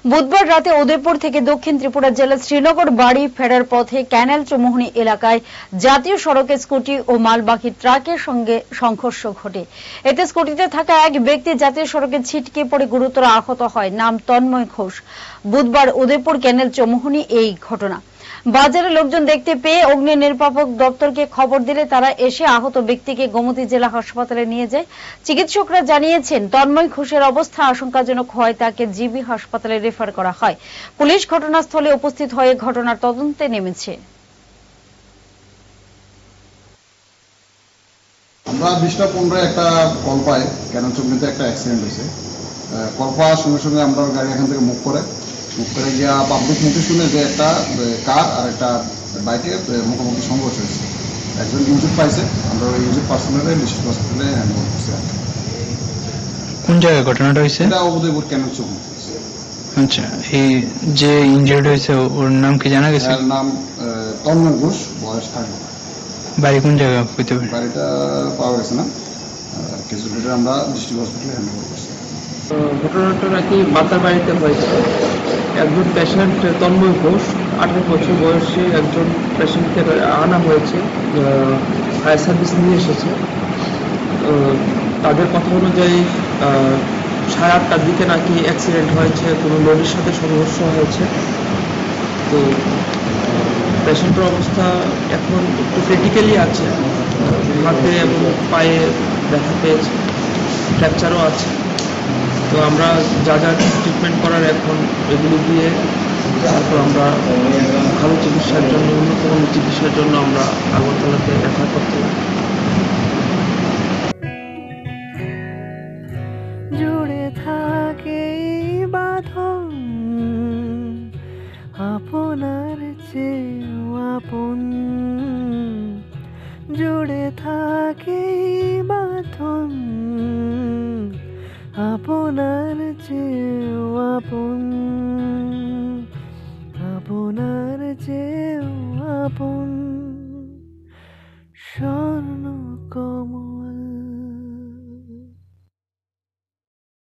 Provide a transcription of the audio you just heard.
বুধবার রাতে উদয়পুর থেকে দক্ষিণ ত্রিপুরা জেলার শ্রীনগর বাড়ি ফেরার পথে ক্যানেল চৌমুহনী এলাকায় জাতীয় সড়কে স্কুটি ও মালবাহী ট্রাকের সঙ্গে সংঘর্ষ ঘটে। এতে স্কুটিতে থাকা এক ব্যক্তি জাতীয় সড়কে ছিটকে পড়ে গুরুতর আহত হয়। নাম তন্ময় ঘোষ। বুধবার উদয়পুর ক্যানেল চৌমুহনী এই ঘটনা। বাজারে লোকজন দেখতে পেয়ে অগ্নি নির্বাপক দপ্তরকে খবর দিলে তারা এসে আহত ব্যক্তিকে গোমতী জেলা হাসপাতালে নিয়ে যায়। চিকিৎসকরা জানিয়েছেন তন্ময় ঘোষের অবস্থা আশঙ্কাজনক হওয়ায় তাকে জিবি হাসপাতালে রেফার করা হয়। পুলিশ ঘটনাস্থলে উপস্থিত হয়ে ঘটনার তদন্তে নেমেছে। আমরা 20:15 একটা কল পাই, ক্যানেল চৌমুহনীতে একটা অ্যাক্সিডেন্ট হয়েছে। কল পাওয়ার সঙ্গে সঙ্গে আমরা গাড়ি এখান থেকে মুভ করে গিয়া পাবলিক মুখে শুনে যে একটা কার আর একটা বাইকের মুখোমুখি সংঘর্ষ হয়েছে। একজন ইনজুর্ড পাইছে, আমরা ওই ইনজুর্ড পার্সনের ডিস্ট্রিক্ট হসপিটালে হ্যান্ডওভার করছি। কোন জায়গায় ঘটনাটা হয়েছে? এটা উদয়পুর ক্যানেল চৌমুহনী। আচ্ছা, এই যে ইনজুর্ড হয়েছে ওর নাম কি জানা গেছে? এর নাম তন্ময় ঘোষ, বয়স 30। বাড়ি কোন জায়গায় হইতে পারে? বাড়িটা পাওয়া গেছে না, ক্যাজুয়ালিটা আমরা ডিস্ট্রিক্ট হসপিটালে হ্যান্ডওভার করছি। ঘটনাটা নাকি মাতার বাড়িতে হয়েছে। একজন পেশেন্ট তন্ময় ঘোষ, 18 বছর বয়সী একজন পেশেন্টকে আনা হয়েছে, ফায়ার সার্ভিস নিয়ে এসেছে। তাদের কথা অনুযায়ী 8:30টার দিকে নাকি অ্যাক্সিডেন্ট হয়েছে, কোনো লরির সাথে সংঘর্ষ হয়েছে। তো পেশেন্টের অবস্থা এখন একটু ক্রিটিক্যালি আছে, হাতে এবং পায়ে ব্যথা পেয়েছে, ফ্র্যাকচারও আছে। তো আমরা যা যা ট্রিটমেন্ট করার এখন এগুলো দিয়ে তারপর আমরা ভালো চিকিৎসার জন্য, উন্নত মানের চিকিৎসার জন্য আমরা আগরতলাতে রেফার করতে পারি। জুড়ে থাকে বাঁধন আপনার চেয়েও আপন, জুড়ে থাকে বাঁধন আপনার চেয়েও আপন, আপনার চেয়েও আপন।